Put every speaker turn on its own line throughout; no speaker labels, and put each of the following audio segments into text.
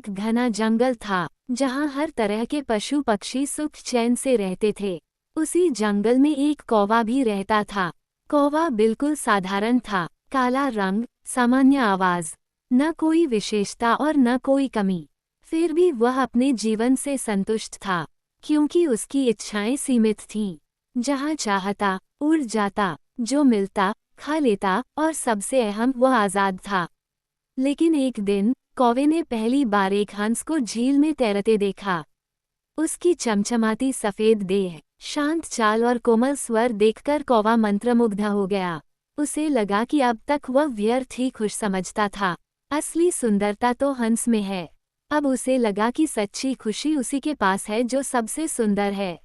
एक घना जंगल था जहाँ हर तरह के पशु पक्षी सुख चैन से रहते थे। उसी जंगल में एक कौवा भी रहता था। कौवा बिल्कुल साधारण था, काला रंग, सामान्य आवाज, न कोई विशेषता और न कोई कमी। फिर भी वह अपने जीवन से संतुष्ट था, क्योंकि उसकी इच्छाएं सीमित थीं। जहाँ चाहता उड़ जाता, जो मिलता खा लेता और सबसे अहम वह आज़ाद था। लेकिन एक दिन कौवे ने पहली बार एक हंस को झील में तैरते देखा। उसकी चमचमाती सफेद देह, शांत चाल और कोमल स्वर देखकर कौवा मंत्रमुग्ध हो गया। उसे लगा कि अब तक वह व्यर्थ ही खुश समझता था, असली सुंदरता तो हंस में है। अब उसे लगा कि सच्ची खुशी उसी के पास है जो सबसे सुंदर है।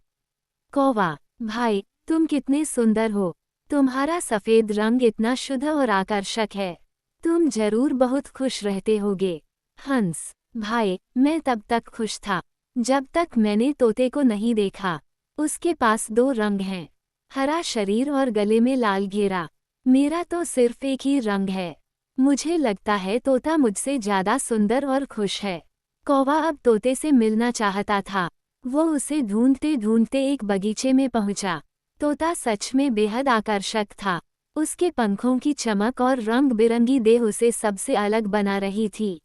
कौवा, भाई, तुम कितने सुंदर हो। तुम्हारा सफेद रंग इतना शुद्ध और आकर्षक है। तुम जरूर बहुत खुश रहते होगे। हंस, भाई, मैं तब तक खुश था जब तक मैंने तोते को नहीं देखा। उसके पास 2 रंग हैं, हरा शरीर और गले में लाल घेरा। मेरा तो सिर्फ एक ही रंग है। मुझे लगता है तोता मुझसे ज्यादा सुंदर और खुश है। कौवा अब तोते से मिलना चाहता था। वो उसे ढूंढते ढूंढते एक बगीचे में पहुंचा। तोता सच में बेहद आकर्षक था। उसके पंखों की चमक और रंग बिरंगी देह उसे सबसे अलग बना रही थी।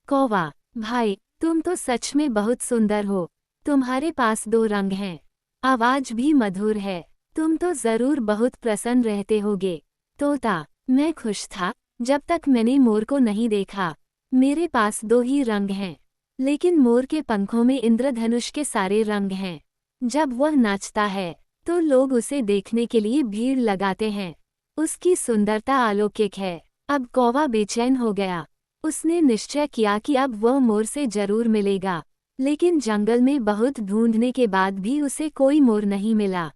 कौवा, भाई, तुम तो सच में बहुत सुंदर हो। तुम्हारे पास 2 रंग हैं, आवाज भी मधुर है। तुम तो जरूर बहुत प्रसन्न रहते होगे। तोता, मैं खुश था जब तक मैंने मोर को नहीं देखा। मेरे पास 2 ही रंग हैं, लेकिन मोर के पंखों में इंद्रधनुष के सारे रंग हैं। जब वह नाचता है तो लोग उसे देखने के लिए भीड़ लगाते हैं। उसकी सुंदरता अलौकिक है। अब कौवा बेचैन हो गया। उसने निश्चय किया कि अब वह मोर से जरूर मिलेगा, लेकिन जंगल में बहुत ढूंढने के बाद भी उसे कोई मोर नहीं मिला।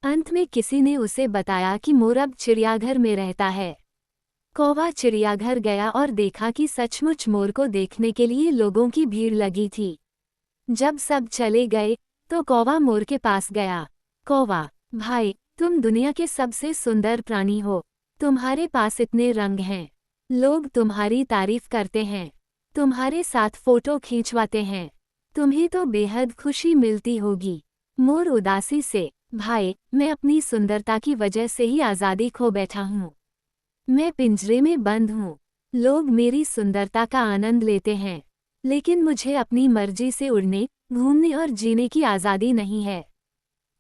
अंत में किसी ने उसे बताया कि मोर अब चिड़ियाघर में रहता है। कौवा चिड़ियाघर गया और देखा कि सचमुच मोर को देखने के लिए लोगों की भीड़ लगी थी। जब सब चले गए तो कौवा मोर के पास गया। कौवा, भाई, तुम दुनिया के सबसे सुंदर प्राणी हो। तुम्हारे पास इतने रंग हैं। लोग तुम्हारी तारीफ करते हैं, तुम्हारे साथ फोटो खींचवाते हैं। तुम्हें तो बेहद खुशी मिलती होगी। मोर उदासी से, भाई, मैं अपनी सुंदरता की वजह से ही आज़ादी खो बैठा हूँ। मैं पिंजरे में बंद हूँ। लोग मेरी सुंदरता का आनंद लेते हैं, लेकिन मुझे अपनी मर्जी से उड़ने, घूमने और जीने की आज़ादी नहीं है।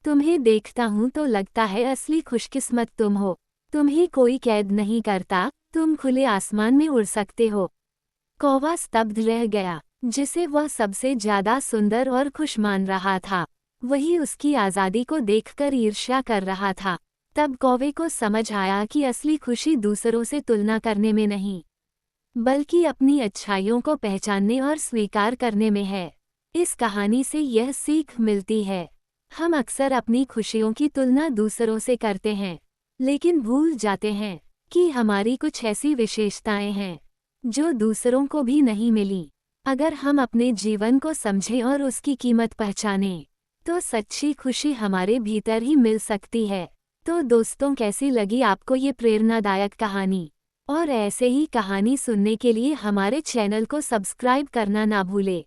तुम्हें देखता हूँ तो लगता है असली खुशकिस्मत तुम हो। तुम्हें कोई कैद नहीं करता, तुम खुले आसमान में उड़ सकते हो। कौवा स्तब्ध रह गया। जिसे वह सबसे ज्यादा सुंदर और खुश मान रहा था, वही उसकी आज़ादी को देखकर ईर्ष्या कर रहा था। तब कौवे को समझ आया कि असली खुशी दूसरों से तुलना करने में नहीं, बल्कि अपनी अच्छाइयों को पहचानने और स्वीकार करने में है। इस कहानी से यह सीख मिलती है, हम अक्सर अपनी खुशियों की तुलना दूसरों से करते हैं, लेकिन भूल जाते हैं कि हमारी कुछ ऐसी विशेषताएं हैं जो दूसरों को भी नहीं मिली। अगर हम अपने जीवन को समझें और उसकी कीमत पहचानें, तो सच्ची खुशी हमारे भीतर ही मिल सकती है। तो दोस्तों, कैसी लगी आपको ये प्रेरणादायक कहानी? और ऐसे ही कहानी सुनने के लिए हमारे चैनल को सब्सक्राइब करना ना भूलें।